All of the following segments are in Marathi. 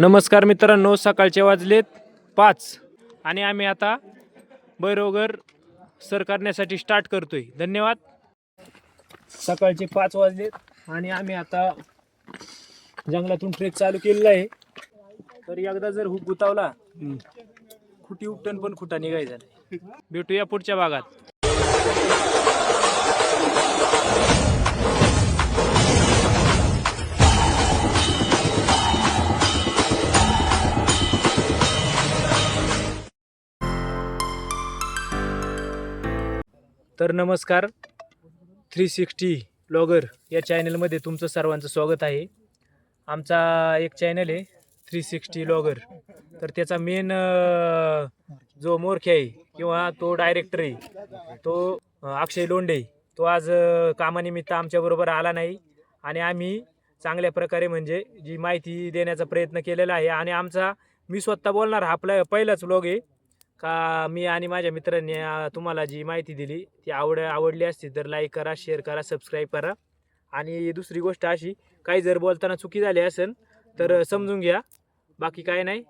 नमस्कार मित्रांनो, सकाळचे वाजलेत 5 आणि आम्ही आता बैरोगर सर करण्यासाठी स्टार्ट करतोय. धन्यवाद. सकाळचे 5 वाजलेत आणि आम्ही आता जंगलातून ट्रेक चालू केलेला आहे. तर एकदा जर हुक गुतावला खुटी उपटन पण खुटा निघायचा नाही. भेटूया पुढच्या भागात. तर नमस्कार, 360 ब्लॉगर या चॅनलमध्ये तुमचं सर्वांचं स्वागत आहे. आमचा एक चॅनल आहे 360 ब्लॉगर. तर त्याचा मेन जो मोरखे आहे किंवा तो डायरेक्टर आहे तो अक्षय लोंढे, तो आज कामानिमित्त आमच्याबरोबर आला नाही आणि आम्ही चांगल्या प्रकारे म्हणजे जी माहिती देण्याचा प्रयत्न केलेला आहे. आणि मी स्वतः बोलणार हा पहिलाच व्लॉग आहे का मी आणि माझ्या मित्रांनी तुम्हाला जी माहिती दिली ती आवडली असती तर लाईक करा, शेअर करा, सबस्क्राईब करा. आणि दुसरी गोष्ट अशी, काही जर बोलताना चुकी झाली असेल तर समजून घ्या, बाकी काय नाही.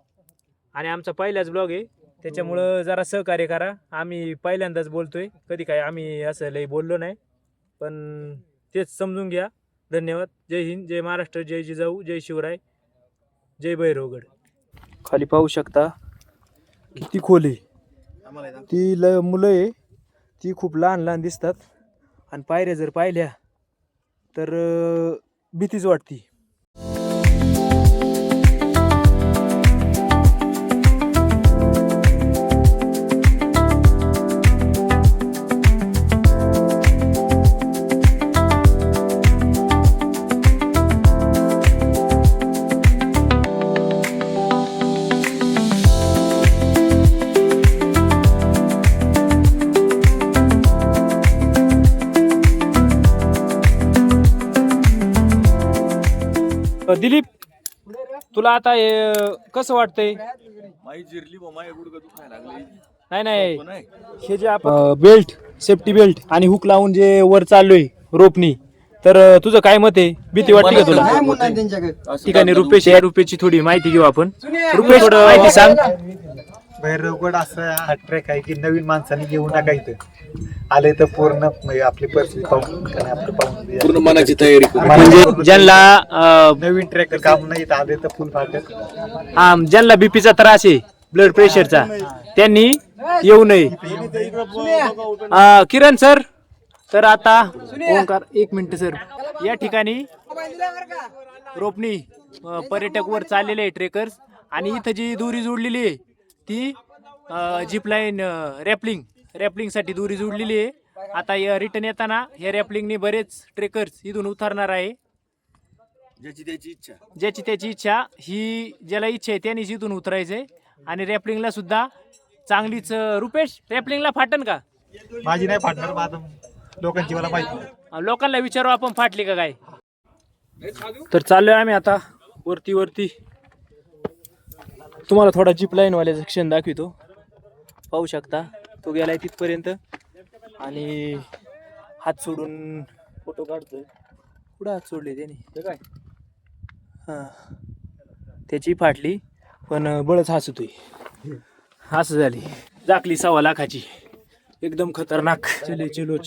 आणि आमचा पहिलाच ब्लॉग आहे त्याच्यामुळं जरा सहकार्य करा. आम्ही पहिल्यांदाच बोलतोय, कधी काय आम्ही असं लई बोललो नाही, पण तेच समजून घ्या. धन्यवाद. जय हिंद, जय महाराष्ट्र, जय जिजाऊ, जय शिवराय, जय बैरोगड. खाली पाहू शकता किती खोल आहे. ती मुलं आहे ती खूप लहान लहान दिसतात आणि पायऱ्या जर पाहिल्या तर भीतीच वाटती. दिलीप, तुला आता कसं वाटतंय? नाही, हे जे आपण बेल्ट, सेफ्टी बेल्ट आणि हुक लावून जे वर चाललोय रोपनी, तर तुझं काय मत आहे? भीती वाटते का तुला? ठिकाणी रुपेची थोडी माहिती घेऊ आपण. रुपेश, थोडं माहिती सांग. बैरवगड असं हा ट्रेक आहे की नवीन माणसाने घेऊ नका. इथं आले तर पूर्ण आपली परिस्थिती पाहून पूर्ण मनाची तयारी म्हणजे ज्यांना नवीन ट्रेक काम नाही आले तर फुल फाटक. ज्यांना बीपीचा त्रास आहे, ब्लड प्रेशरचा, त्यांनी येऊ नये. किरण सर, तर आता ओंकार, 1 मिनिट सर. या ठिकाणी रोपणी पर्यटक वर चाललेले आहे, ट्रेकर्स. आणि इथं जी दोरी जोडलेली आहे ती झिप लाईन रॅपलिंग साठी दोरी जोडलेली आहे. आता रिटर्न येताना या रॅपलिंगने बरेच ट्रेकर्स इथून उतरणार आहे. ज्याची त्याची इच्छा, ही ज्याला इच्छा आहे त्यानेच इथून उतरायचंय. आणि रॅपलिंगला सुद्धा चांगलीच. रुपेश, रॅपलिंगला फाटन का? माझी नाही फाटणार, लोकांची मला माहिती. लोकांना विचारू आपण फाटली का काय. तर चाललोय आम्ही आता वरती. तुम्हाला थोडा जीप लाईन वाल्याचा क्षण दाखवितो. पाहू शकता तो गेलाय तिथपर्यंत आणि हात सोडून फोटो काढतोय. पुढे हात सोडले त्याने, काय त्याची फाटली पण बळच हसतोय. असं झाली, जाकली 1.25 लाखाची, एकदम खतरनाक. चिलो.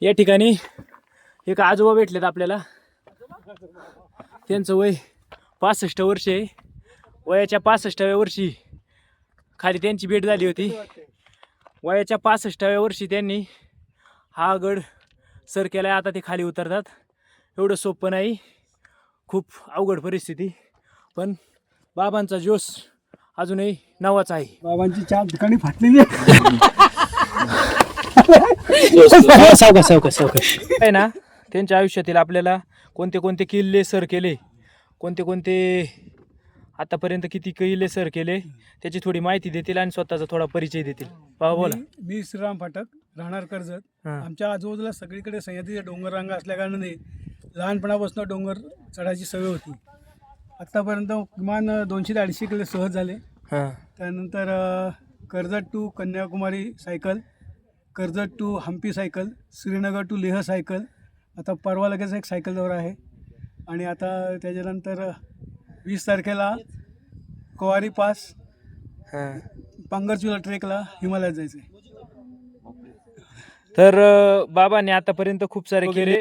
या ठिकाणी एक आजोबा भेटलेत आपल्याला. त्यांचं वय 65 वर्ष आहे. वयाच्या 65व्या वर्षी खाली त्यांची भेट झाली होती. वयाच्या 65व्या वर्षी त्यांनी हा गड सर केलाय. आता ते खाली उतरतात. एवढं सोपं नाही, खूप अवघड परिस्थिती, पण बाबांचा जोश अजूनही नवाच आहे. बाबांची 4 ठिकाणी फाटलेली सावकाश आहे ना. त्यांच्या आयुष्यातील आपल्याला कोणते किल्ले सर केले, कोणते आतापर्यंत किती किल्ले सर केले, त्याची थोडी माहिती देतील आणि स्वतःचा थोडा परिचय देतील. बोला. मी श्रीराम फाटक, राहणार कर्जत. आमच्या आजूबाजूला सगळीकडे सह्याद्रीच्या डोंगर रांगा असल्या कारणाने लहानपणापासून डोंगर चढायची सवय होती. आत्तापर्यंत किमान 200 ते 250 किलो सहज झाले. त्यानंतर Karjat to Kanyakumari cycle, Karjat to Hampi cycle, Srinagar to Leh cycle. आता परवा लगेच एक सायकल दौरा आहे. आणि आता त्याच्यानंतर 20 तारखेला कोवारी पास हां. पांगरचुला ट्रेकला हिमालयात जायचं आहे. तर बाबांनी आतापर्यंत खूप सारे केले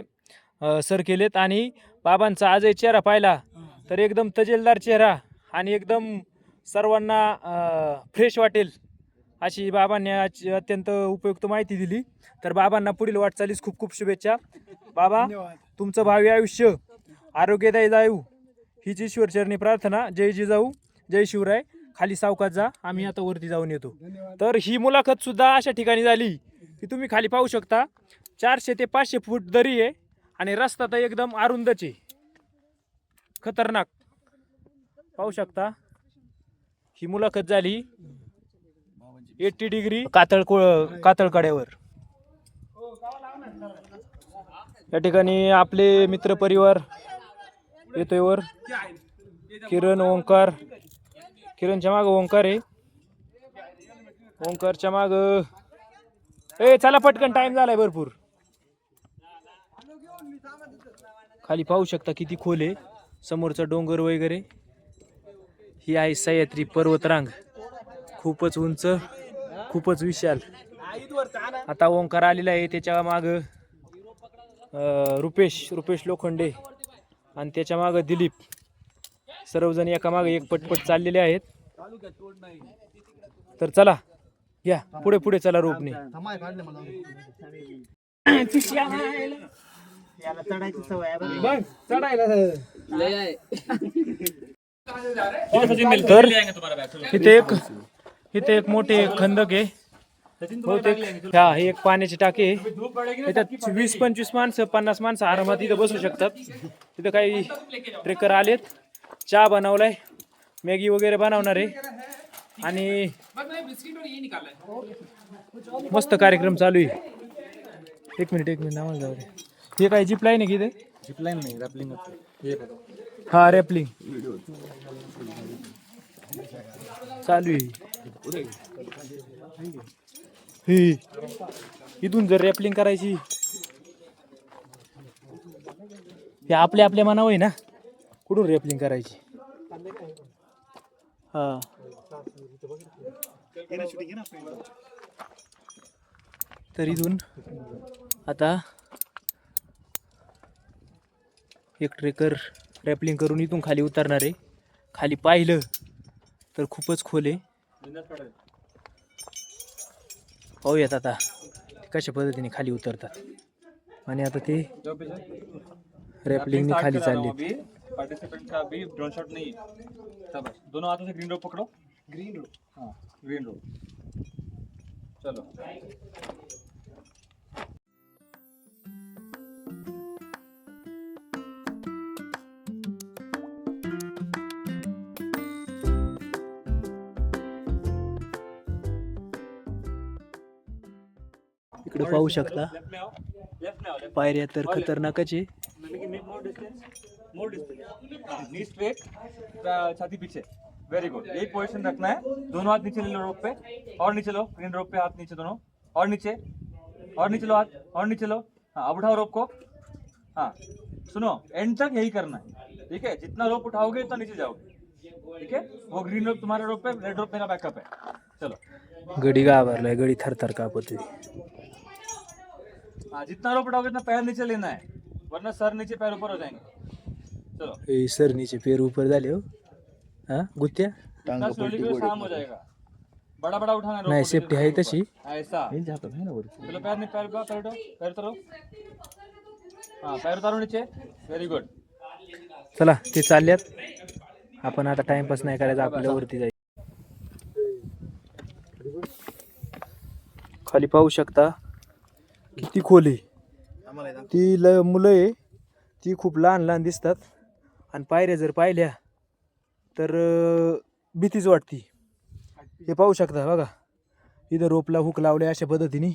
सर केलेत आणि बाबांचा आजही चेहरा पाहिला तर एकदम तजेलदार चेहरा आणि एकदम सर्वांना फ्रेश वाटेल अशी बाबांनी आज अत्यंत उपयुक्त माहिती दिली. तर बाबांना पुढील वाटचालीस खूप खूप शुभेच्छा. बाबा धन्यवाद. तुमचं भावी आयुष्य आरोग्यदायी जाऊ हीच ईश्वरचरणी प्रार्थना. जय जिजाऊ जय शिवराय. खाली सावकाश जा, आम्ही आता वरती जाऊन येतो. धन्यवाद. तर ही मुलाखत सुद्धा अशा ठिकाणी झाली की तुम्ही खाली पाहू शकता 400 ते 500 फूट दरी आहे आणि रस्ता तर एकदम अरुंदच आहे, खतरनाक. पाहू शकता ही मुलाखत झाली 80 डिग्री कातळकड्यावर. या ठिकाणी आपले मित्रपरिवार येतोय वर. किरण, ओंकार. किरणच्या माग ओंकार आहे. ओंकारच्या माग चला पटकन, टाइम झालाय भरपूर. खाली पाहू शकता किती खोल आहे, समोरचा डोंगर वगैरे. ही आहे सह्याद्री पर्वतरांग, खूपच उंच, खूपच विशाल. आता ओंकार आलेला आहे, त्याच्या माग रुपेश लोखंडे आणि त्याच्या माग दिलीप. सर्वजण एका मागे एक पटपट चाललेले आहेत. तर चला या पुढे पुढे चला रोपणे. तर इथे एक मोठे खंदक आहे. बहुतेक हे एक पाण्याची टाकी आहे. त्याच्यात 20-25 माणसं, 50 माणसं आरामात इथं बसू शकतात. तिथं काही ट्रेकर आलेत, चहा बनवलाय, मॅगी वगैरे बनवणार आहे आणि मस्त कार्यक्रम चालू आहे. एक मिनिट आम्हाला जाऊ दे. हे काय जीप लाईन आहे की ते? जीप लाईन नाही, रॅपलिंग. हा रॅपलिंग चालू आहे. ही इथून जर रॅपलिंग करायची, हे आपल्या मनावर आहे ना, कुठून रॅपलिंग करायची. हा तर इथून आता एक ट्रेकर रॅपलिंग करून इथून खाली उतरणार आहे. खाली पाहिलं तर खूपच खोल आहे. पाहूयात आता कशा पद्धतीने खाली उतरतात. आणि आता ते रॅपलिंग खाली चालले. पार्टिसिपेंट का अभी ड्रोन शॉट नहीं है. शाबाश. दोनों हाथों से ग्रीन रोप पकड़ो. ग्रीन रोप. हाँ ग्रीन रोप. चलो. इकडे पाहू शकता लेफ्ट में आओ. लेफ्ट में आओ. लेफ्ट. पायऱ्या तर खतरनाकच आहे. Make more distance. मोर डिस्टेंस. हाँ नी स्ट्रेट. छाती पीछे. Very good. यही पोजीशन रखना है. दोनों हाथ नीचे ले लो रोप पे. और नीचे लो. ग्रीन रोप पे हाथ नीचे दोनों. और नीचे. और नीचे लो हाथ. और नीचे लो. हाँ अब उठाओ रोप को. हाँ सुनो, एंड तक यही करना है. ठीक है. जितना रोप उठाओगे उतना नीचे जाओगे. ठीक है. वो ग्रीन रोप तुम्हारा रोप है, रेड रोप मेरा बैकअप है. चलो. गडी घाबरलाय, गडी थरथर कापत आहे. हाँ जितना रोप उठाओगे उतना पैर नीचे लेना है, वरना सर नीचे पैर ऊपर हो जाएंगे. चलो. ए सरणीचे पेर ऊपर झाले हो. हा गुत्त्या इतना slowly करो, शाम हो जाएगा. बड़ा बड़ा उठाना है रोप नाही, को, सेफ्टी आहे तशी. ऐसा. चलो पैर नहीं, पैर पैर उठाओ, पैर उतारो. हाँ पैर उतारो नीचे. Very good. चला ते चालल्यात. आपण आता टाइमपास नाही करायचा, आपल्याला वरती जायचं. खाली पाहू शकता किती खोल आहे. ती मुलं आहे ती खूप लहान लहान दिसतात आणि पायऱ्या जर पाहिल्या तर भीतीच वाटती. हे पाहू शकता बघा, इथं रोपला हुक लावले अशा पद्धतीने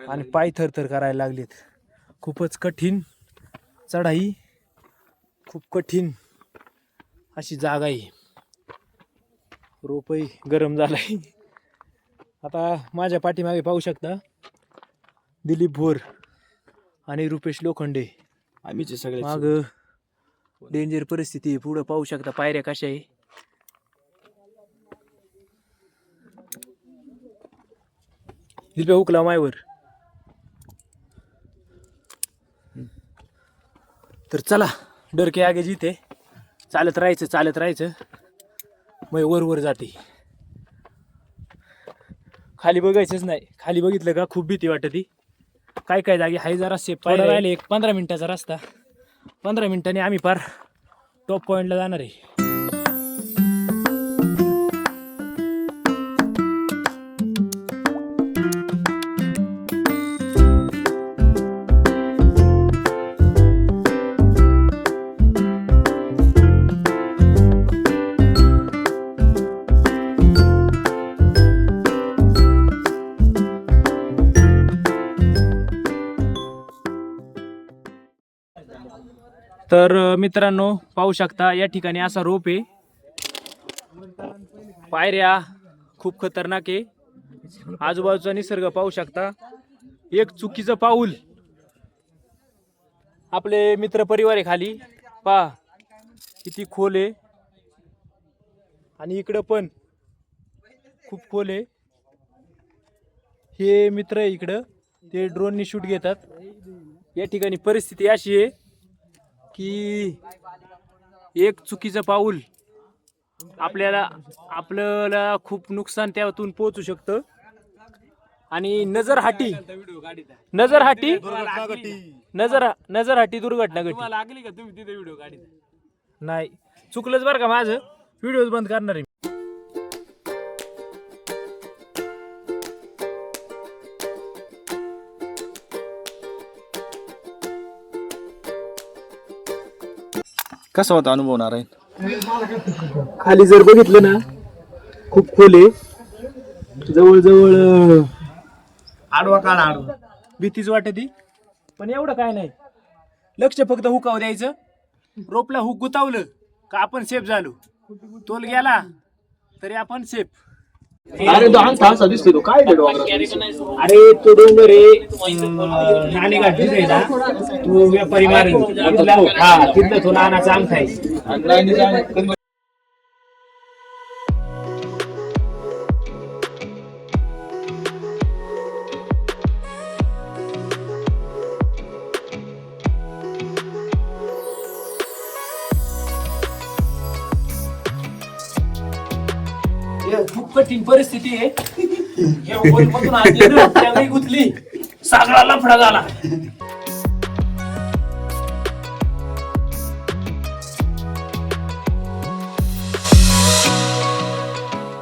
आणि पाय थरथर करायला लागलेत. खूपच कठीण चढाई, खूप कठीण अशी जागा आहे. रोपही गरम झालाय. आता माझ्या पाठीमागे पाहू शकता दिलीप भोर आणि रुपेश लोखंडे. आम्हीच सगळे माग डेंजर परिस्थिती आहे. पुढं पाहू शकता पायऱ्या कशा आहे. दिप्या हुकला मायवर. तर चला डर के आगे जीते. चालत राहायचं मग वर जाते. खाली बघायचंच नाही. खाली बघितलं का खूप भीती वाटते. काय काय जागी हाय जरा सेफ पाहिजे. राहिले एक 15 मिनिटाचा रस्ता. 15 मिनिटांनी आम्ही पार टॉप पॉइंटला जाणार आहे. तर मित्रांनो पाहू शकता या ठिकाणी असा रोप आहे. पायऱ्या खूप खतरनाक आहे. आजूबाजूचा निसर्ग पाहू शकता. एक चुकीचं पाऊल आपले मित्र परिवार आहे खाली पहा किती खोल आहे. आणि इकडं पण खूप खोल आहे. हे मित्र आहे इकडं ते ड्रोननी शूट घेतात. या ठिकाणी परिस्थिती अशी आहे की एक चुकीचं पाऊल आपल्याला खूप नुकसान त्यातून पोहोचू शकतं. आणि नजरहाटी दुर्घटना घडली. लागली का तुम्ही तिथे व्हिडिओ काढी? नाही चुकलंच बरं का माझं. व्हिडिओ बंद करणार आहे. कसा होता अनुभव नारायण? खाली जर बघितलं ना खूप खोल आहे. जवळजवळ आडवा काढा आडवा. भीतीच वाटते. पण एवढं काय नाही. लक्ष फक्त हुकाव द्यायचं. रोपला हुक गुतावलं का आपण सेफ झालो. तोल गेला तरी आपण सेफ. अरे असा दिसतोय तो काय अरे तो डोंगर नाणेघाट दिसाय ना तो व्यापारी मारेल. तिथलं तो नानाचा अंगठा आहे. खूप कठीण परिस्थिती आहे. या वरमधून आत येणं, त्यावेळी गुतली सगळा लफडा झाला.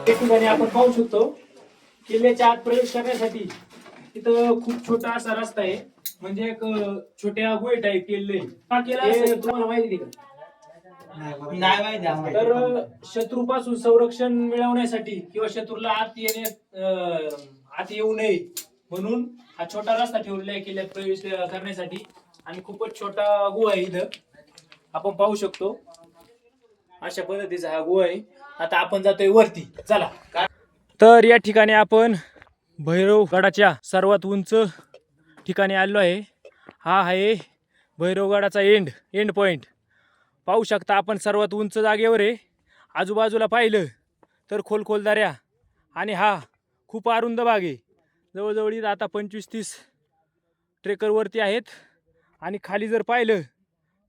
या ठिकाणी आपण पाहू शकतो किल्ल्याच्या आत प्रवेश करण्यासाठी तिथं खूप छोटा असा रस्ता आहे. म्हणजे एक छोट्या गुहे टाईप केलेले. हा केला तुम्हाला माहिती का? तर शत्रूपासून संरक्षण मिळवण्यासाठी किंवा शत्रूला आत येऊ नये म्हणून हा छोटा रस्ता ठेवलेला आहे किल्ल्यात प्रवेश करण्यासाठी. आणि खूपच छोटा गुहा आहे. इथं आपण पाहू शकतो अशा पद्धतीचा हा गुहा आहे. आता आपण जातोय वरती. चला. तर या ठिकाणी आपण भैरवगडाच्या सर्वात उंच ठिकाणी आलेलो आहे. हा आहे भैरवगडाचा एंड पॉइंट. पाहू शकता आपण सर्वात उंच जागेवर आहे. आजूबाजूला पाहिलं तर खोल दऱ्या आणि हा खूप अरुंद भाग आहे. जवळजवळ इथं आता 25-30 ट्रेकरवरती आहेत. आणि खाली जर पाहिलं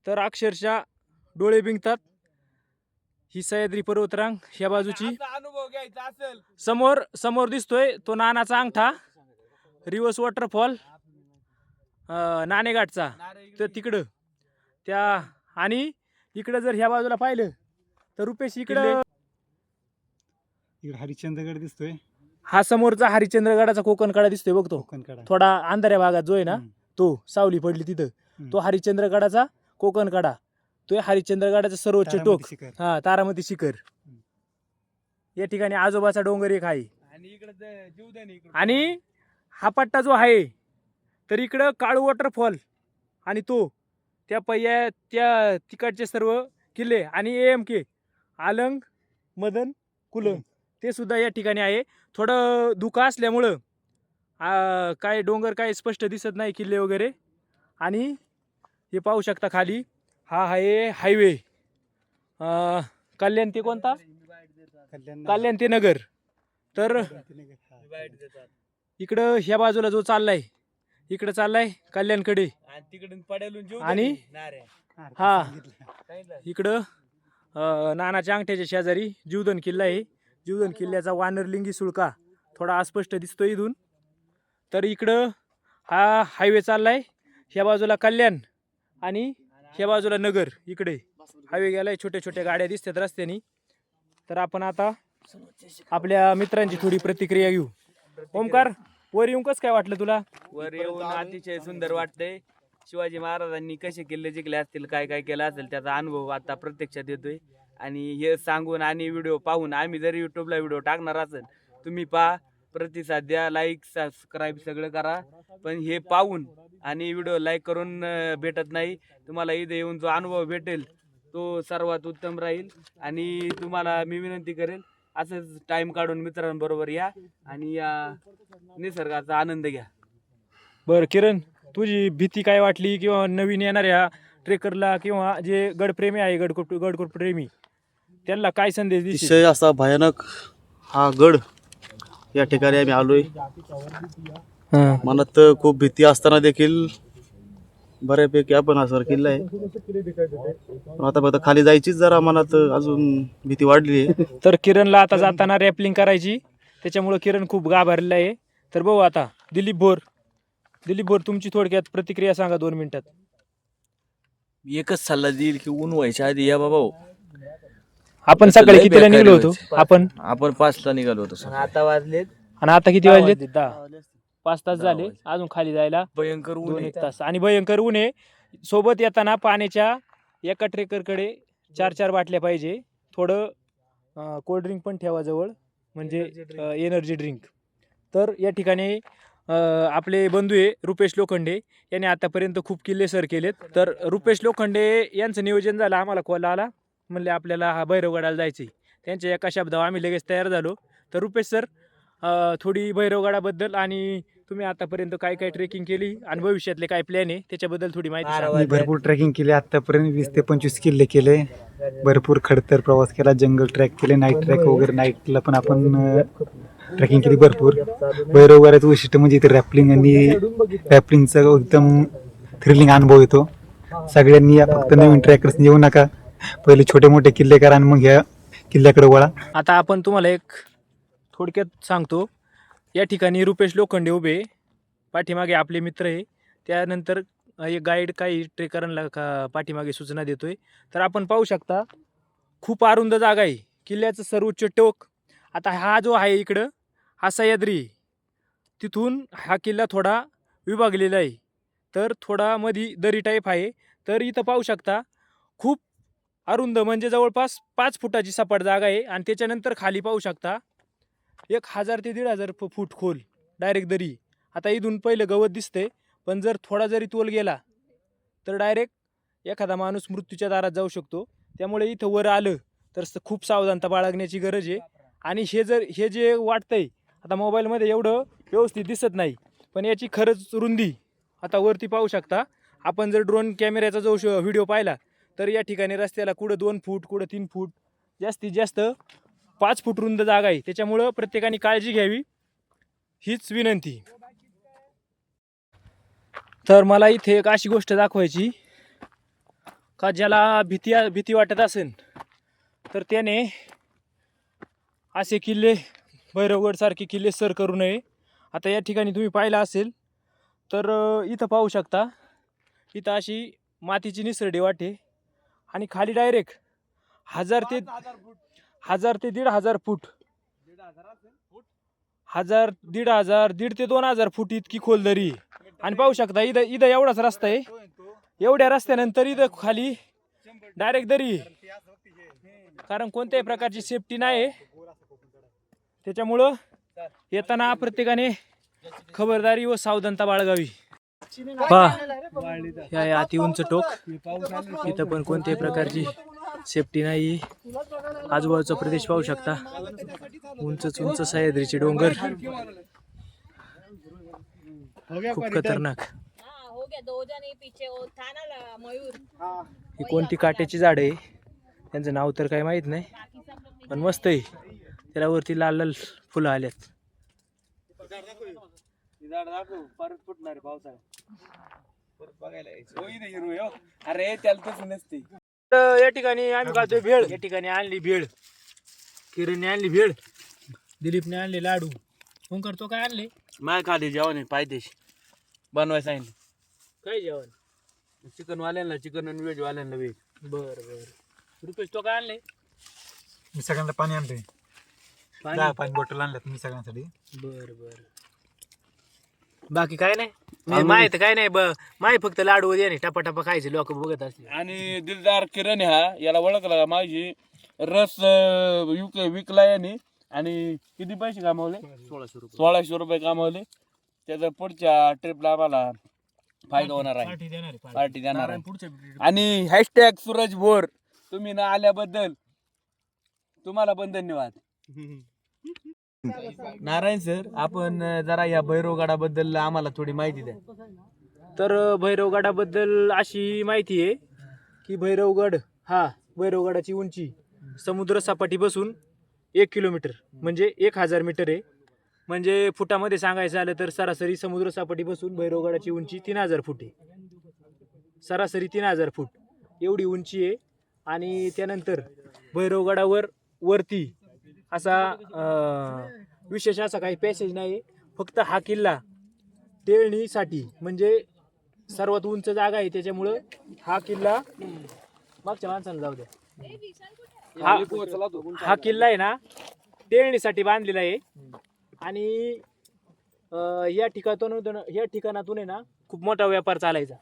तर अक्षरशः डोळे बिंगतात. ही सह्याद्री पर्वतरांग ह्या बाजूची. अनुभव घ्यायचा असेल समोर दिसतोय तो नानाचा अंगठा. रिव्हर्स वॉटरफॉल नाणेघाटचा तर तिकडं त्या. आणि इकडं जर ह्या बाजूला पाहिलं तर रुपेश इकडं हरिश्चंद्रगड दिसतोय. हा समोरचा हरिश्चंद्रगडाचा कोकणकडा दिसतोय बघतो. थोडा अंधाऱ्या भागात जो आहे ना तो सावली पडली तिथं तो हरिश्चंद्रगडाचा कोकणकडा. तो हरिश्चंद्रगडाचा सर्वोच्च टोक. हा तारामती शिखर. या ठिकाणी आजोबाचा डोंगर एक आहे. आणि हा पट्टा जो आहे तर इकडं काळू वॉटरफॉल आणि तो त्या तिकडचे सर्व किल्ले आणि AMK आलंग मदन कुलंग ते सुद्धा या ठिकाणी आहे. थोडं धुकं असल्यामुळं काय डोंगर काय स्पष्ट दिसत नाही किल्ले वगैरे. आणि हे पाहू शकता खाली हा आहे हायवे कल्याण ते कोणता कल्याण ते नगर. तर इकडं ह्या बाजूला जो चाललाय इकडं चाललाय कल्याणकडे आणि हा इकडं नानाच्या अंगठ्याच्या शेजारी जीवधन किल्ला आहे. जीवधन किल्ल्याचा वानरलिंगी सुळका थोडा अस्पष्ट दिसतोय इथून. तर इकडं हा हायवे चाललाय, ह्या बाजूला कल्याण आणि ह्या बाजूला नगर. इकडे हायवे गेलाय, छोट्या छोट्या गाड्या दिसतात रस्त्यानी. तर आपण आता आपल्या मित्रांची थोडी प्रतिक्रिया घेऊ. ओमकार, वर येऊन कसं काय वाटलं तुला? वर येऊन अतिशय सुंदर वाटतंय. शिवाजी महाराजांनी कसे किल्ले जिंकले असतील, काय काय केलं असेल त्याचा अनुभव आता प्रत्यक्षात येतोय. आणि हे सांगून आणि व्हिडिओ पाहून आम्ही जरी युट्यूबला व्हिडिओ टाकणार असेल, तुम्ही पहा, प्रतिसाद द्या, लाईक सबस्क्राईब सगळं करा. पण हे पाहून आणि व्हिडिओ लाईक करून भेटत नाही. तुम्हाला इथे येऊन जो अनुभव भेटेल तो सर्वात उत्तम राहील. आणि तुम्हाला मी विनंती करेल, असंच टाइम काढून मित्रांबरोबर या आणि या निसर्गाचा आनंद घ्या. बरं किरण, तुझी भीती काय वाटली किंवा नवीन येणाऱ्या ट्रेकरला किंवा जे गडप्रेमी आहे गडकोट प्रेमी त्यांना काय संदेश दिसेल? विषय असा भयानक हा गड या ठिकाणी आम्ही आलोय. मनात खूप भीती असताना देखील बऱ्यापैकी आपण हा सर किल्ला आहे. पण आता फक्त खाली जायचीच जरा मनात अजून भीती वाढली आहे. तर किरणला आता जाताना रॅपलिंग करायची, त्याच्यामुळे किरण खूप घाबरलेला आहे. तर बघू आता दिलीप भोर, तुमची थोडक्यात प्रतिक्रिया सांगा 2 मिनिटात. मी एकच सल्ला देईल की ऊन व्हायच्या आधी या बाबा. आपण सकाळी कितीला निघलो होतो? आपण 5ला निघालो होतो सर. आता वाजलेत आणि आता किती वाजले? 5 तास झाले अजून खाली जायला भयंकर ऊन 2-1 तास. आणि भयंकर ऊन आहे. सोबत येताना पाण्याच्या एका ट्रेकरकडे 4-4 बाटल्या पाहिजे. थोडं कोल्ड्रिंक पण ठेवा जवळ, म्हणजे एनर्जी ड्रिंक. तर या ठिकाणी आपले बंधू आहे रुपेश लोखंडे, यांनी आतापर्यंत खूप किल्ले सर केलेत. तर रुपेश लोखंडे यांचं नियोजन झालं, आम्हाला कॉल आला, म्हणले आपल्याला हा भैरवगडाला जायचं आहे. त्यांच्या एका शब्दावर आम्ही लगेच तयार झालो. तर रुपेश सर, थोडी भैरवगडाबद्दल आणि तुम्ही आतापर्यंत काय काय ट्रेकिंग केली आणि भविष्यातले काय प्लॅन आहे त्याच्याबद्दल थोडी माहिती सांगा. मी भरपूर ट्रेकिंग केली आतापर्यंत, 20 ते 25 किल्ले केले. भरपूर खडतर प्रवास केला, जंगल ट्रॅक केले, नाईट ट्रॅक वगैरे. नाईटला पण आपण ट्रेकिंग केली भरपूर. भैरवगडाचं वैशिष्ट्य म्हणजे इथे रॅपलिंग आणि रॅपलिंगचा एकदम थ्रिलिंग अनुभव येतो. सगळ्यांनी फक्त नवीन ट्रॅकर्स येऊ नका, पहिले छोटे मोठे किल्ले करा आणि मग ह्या किल्ल्याकडे वळा. आता आपण तुम्हाला एक थोडक्यात सांगतो. या ठिकाणी रुपेश लोखंडे उभे, पाठीमागे आपले मित्र आहे. त्यानंतर एक गाईड काही ट्रेकरांना पाठीमागे सूचना देतोय. तर आपण पाहू शकता खूप अरुंद जागा आहे, किल्ल्याचं सर्वोच्च टोक. आता हा जो आहे इकडं हा सह्याद्री, तिथून हा किल्ला थोडा विभागलेला आहे. तर थोडा मधी दरी टाईप आहे. तर इथं पाहू शकता खूप अरुंद, म्हणजे जवळपास 5 फुटाची सपाट जागा आहे. आणि त्याच्यानंतर खाली पाहू शकता 1000 ते 1500 फूट खोल डायरेक्ट दरी. आता इथून पहिलं गवत दिसतंय, पण जर थोडा जरी तोल गेला तर डायरेक्ट एखादा माणूस मृत्यूच्या दारात जाऊ शकतो. त्यामुळे इथं वर आलं तर खूप सावधानता बाळगण्याची गरज आहे. आणि हे जे वाटतंय आता मोबाईलमध्ये एवढं व्यवस्थित दिसत नाही, पण याची खरंच रुंदी आता वरती पाहू शकता. आपण जर ड्रोन कॅमेऱ्याचा जो व्हिडिओ पाहिला तर या ठिकाणी रस्त्याला कुठं 2 फूट कुठं 3 फूट, जास्तीत जास्त 5 फूट रुंद जागा आहे. त्याच्यामुळं प्रत्येकाने काळजी घ्यावी हीच विनंती. तर मला इथे एक अशी गोष्ट दाखवायची का ज्याला भीती वाटत असेल तर त्याने असे किल्ले, भैरवगडसारखे किल्ले सर करू नये. आता या ठिकाणी तुम्ही पाहिलं असेल तर इथं पाहू शकता, इथं अशी मातीची निसरडी वाटे आणि खाली डायरेक्ट 1000 ते 1500 फूट, 1000, 1500, 1.5 ते 2000 फूट इतकी खोल दरी. आणि पाहू शकता इथं एवढाच रस्ता आहे. एवढ्या रस्त्यानंतर इथं खाली डायरेक्ट दरी, कारण कोणत्याही प्रकारची सेफ्टी नाही. त्याच्यामुळं येताना प्रत्येकाने खबरदारी व सावधानता बाळगावी. हे अति उंच टोक, इथं पण कोणत्याही प्रकारची सेफ्टी नाही. आजूबाजूचा प्रदेश पाहू शकता, उंच सह्याद्रीचे डोंगर, खूप खतरनाक. क्या 2 जने पीछे वो था ना मयूर ही कोणती काट्याची झाड आहे त्यांचं नाव तर काही माहित नाही बाकी सब लोग पण मस्त आहे. त्याला वरती लाल लाल फुलं आल्यात. परत फुटणार पावसाळ्यात. अरे त्याला तसं नसते. तर या ठिकाणी आम्ही खातोय भेळ. या ठिकाणी आणली भेळ, किरणने आणली भेळ, दिलीपने आणले लाडू. फोन करतो काय आणले? माय खाली जेवण आहे पायदेश बनवायला सांगितलं. काय जेवण? चिकन वाल्यांना चिकन आणि व्हेज वाल्यांना व्हेज. बर बर. रुपेश तो काय आणले? मी सगळ्यांना पाणी आणतोय. पाणी बॉटल आणल्यात मी सगळ्यांसाठी. बर बर. बाकी काय नाही माहित काय नाही. माही फक्त लाडू दे आणि टपा टपा खायचे लोक बघत असले. आणि दिलदार किरण हा याला ओळखला का माझी रस विकला याने आणि किती पैसे कमावले? 1600 रुपये कमावले. त्याचा पुढच्या ट्रिपला आम्हाला फायदा होणार आहे. पार्टी देणार आहे. आणि हॅशटॅग सूरज भोर तुम्ही ना आल्याबद्दल तुम्हाला पण धन्यवाद. नारायण सर, आपण जरा या भैरवगडाबद्दल आम्हाला थोडी माहिती द्या. तर भैरवगडाबद्दल अशी माहिती आहे की भैरवगडाची उंची समुद्र सपाटीपासून 1 किलोमीटर म्हणजे 1000 मीटर आहे. म्हणजे फुटामध्ये सांगायचं झालं तर सरासरी समुद्र सपाटीपासून भैरवगडाची उंची 3000 फूट आहे. सरासरी 3000 फूट एवढी उंची आहे. आणि त्यानंतर भैरवगडावर वरती असा विशेष असा काही पॅसेज नाही. फक्त हा किल्ला टेळणीसाठी म्हणजे सर्वात उंच जागा आहे त्याच्यामुळं हा किल्ला मागच्या माणसाला जाऊ द्या. हा किल्ला आहे ना टेळणीसाठी बांधलेला आहे. आणि या ठिकाणातून आहे ना खूप मोठा व्यापार चालायचा.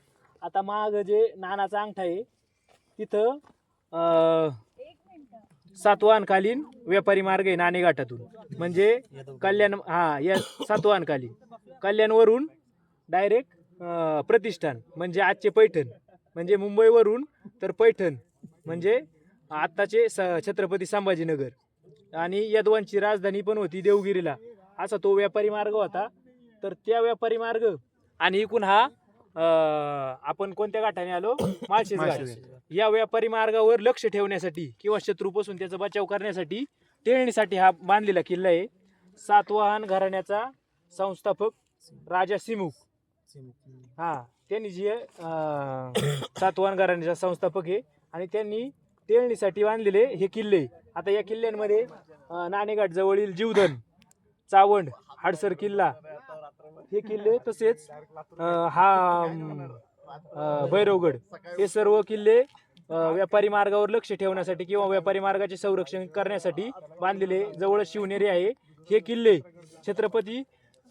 आता माग जे नानाचा अंगठा आहे तिथं सातवाहनकालीन व्यापारी मार्ग आहे नाणेघाटातून. म्हणजे कल्याण या सातवाहनकालीन कल्याणवरून डायरेक्ट प्रतिष्ठान म्हणजे आजचे पैठण म्हणजे मुंबईवरून तर पैठण म्हणजे आत्ताचे छत्रपती संभाजीनगर आणि यदवांची राजधानी पण होती देवगिरीला. असा तो व्यापारी मार्ग होता. तर त्या व्यापारी मार्ग आणि इकून हा आपण कोणत्या घाटाने आलो? माळशेज घाट. या व्यापारी मार्गावर लक्ष ठेवण्यासाठी किंवा शत्रूपासून त्याचा बचाव करण्यासाठी टेळणीसाठी हा बांधलेला किल्ला आहे. सातवाहन घराण्याचा संस्थापक राजा सिमुक त्यांनी जे सातवाहन घराण्याचा संस्थापक आहे आणि त्यांनी टेळणीसाठी बांधलेले हे किल्ले. आता या किल्ल्यांमध्ये नाणेघाट जवळील जीवधन, चावंड, हाडसर किल्ला हे किल्ले तसेच भैरवगड हे सर्व किल्ले व्यापारी मार्गावर लक्ष ठेवण्यासाठी किंवा व्यापारी मार्गाचे संरक्षण करण्यासाठी बांधलेले जवळ शिवनेरी आहे. हे किल्ले छत्रपती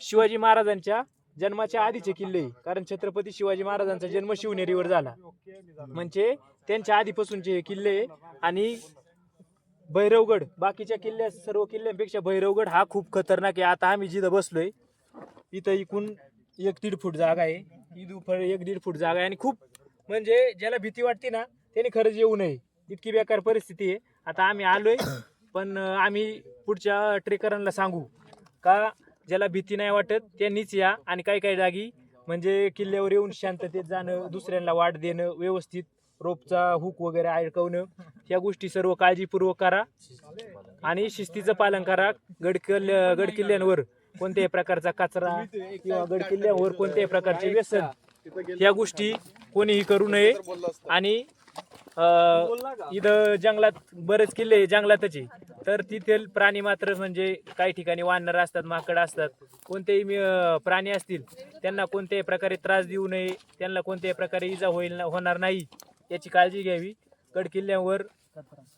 शिवाजी महाराजांच्या जन्माच्या आधीचे किल्ले. कारण छत्रपती शिवाजी महाराजांचा जन्म शिवनेरीवर झाला म्हणजे त्यांच्या आधीपासूनचे हे किल्ले. आणि भैरवगड बाकीच्या सर्व किल्ल्यांपेक्षा भैरवगड हा खूप खतरनाक आहे. आता आम्ही जिथं बसलोय इथं इकून 1-1.5 फूट जागा आहे. 1-1.5 फूट जागा आहे आणि खूप म्हणजे ज्याला भीती वाटते ना त्याने खरंच येऊ नये इतकी बेकार परिस्थिती आहे. आता आम्ही आलोय पण आम्ही पुढच्या ट्रेकरांना सांगू का ज्याला भीती नाही वाटत त्यांनीच या. आणि काही जागी म्हणजे किल्ल्यावर येऊन शांततेत जाणं, दुसऱ्यांना वाट देणं, व्यवस्थित रोपचा हुक वगैरे अडकवणं ह्या गोष्टी सर्व काळजीपूर्वक करा आणि शिस्तीचं पालन करा. गडकिल्ल्यांवर कोणत्याही प्रकारचा कचरा किंवा गडकिल्ल्यावर कोणत्याही प्रकारचे व्यसन ह्या गोष्टी कोणीही करू नये. आणि इथं जंगलात बरेच किल्ले जंगलातच आहे तर तिथील प्राणी मात्र म्हणजे काही ठिकाणी वानर असतात, माकड असतात, कोणतेही प्राणी असतील त्यांना कोणत्याही प्रकारे त्रास देऊ नये, त्यांना कोणत्याही प्रकारे इजा होणार नाही याची काळजी घ्यावी. गडकिल्ल्यावर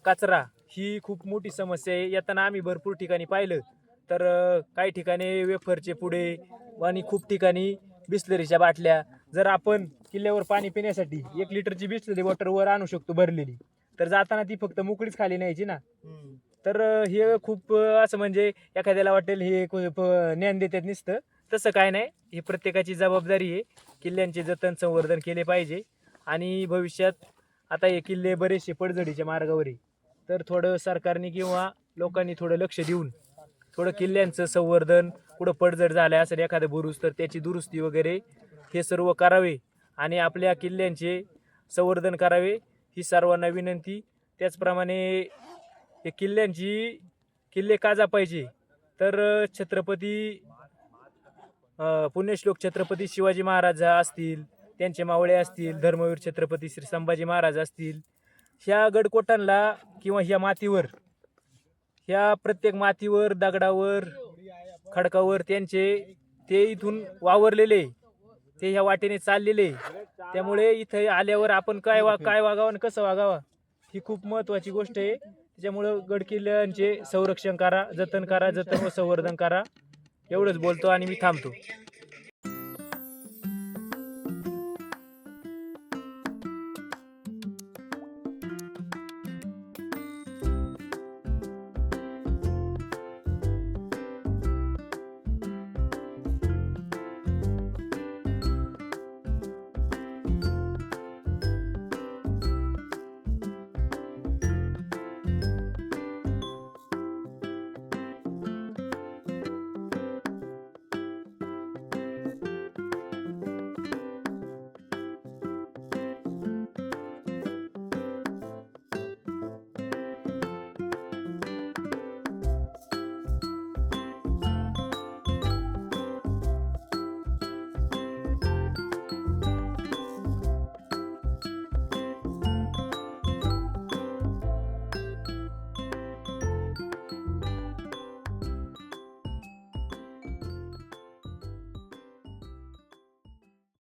कचरा ही खूप मोठी समस्या आहे. येताना आम्ही भरपूर ठिकाणी पाहिलं तर काही ठिकाणी वेफरचे पुडे आणि खूप ठिकाणी बिस्लरीच्या बाटल्या. जर आपण किल्ल्यावर पाणी पिण्यासाठी 1 लिटरची बिस्लरी वॉटर वर आणू शकतो भरलेली तर जाताना ती फक्त मोकळीच खाली न्यायची ना. तर हे खूप असं म्हणजे एखाद्याला वाटेल हे ज्ञान देतात नुसतं, तसं काय नाही. ही प्रत्येकाची जबाबदारी आहे. किल्ल्यांचे जतन संवर्धन केले पाहिजे. आणि भविष्यात आता हे किल्ले बरेचसे पडझडीच्या मार्गावर आहे तर थोडं सरकारने किंवा लोकांनी थोडं लक्ष देऊन थोडं किल्ल्यांचं संवर्धन, कुठं पडझड झालं असेल एखादं बुरुज तर त्याची दुरुस्ती वगैरे हे सर्व करावे. आणि आपल्या किल्ल्यांचे संवर्धन करावे ही सर्वांना विनंती. त्याचप्रमाणे हे किल्ले का जपायचे तर छत्रपती पुण्यश्लोक छत्रपती शिवाजी महाराज असतील, त्यांचे मावळे असतील, धर्मवीर छत्रपती श्री संभाजी महाराज असतील, ह्या गडकोटांना किंवा ह्या मातीवर, ह्या प्रत्येक मातीवर, दगडावर, खडकावर ते इथून वावरलेले, ते ह्या वाटेने चाललेले. त्यामुळे इथे आल्यावर आपण काय वागावं आणि कसं वागावं ही खूप महत्त्वाची गोष्ट आहे. त्याच्यामुळं गडकिल्ल्यांचे संरक्षण करा, जतन व संवर्धन करा. एवढंच बोलतो आणि मी थांबतो.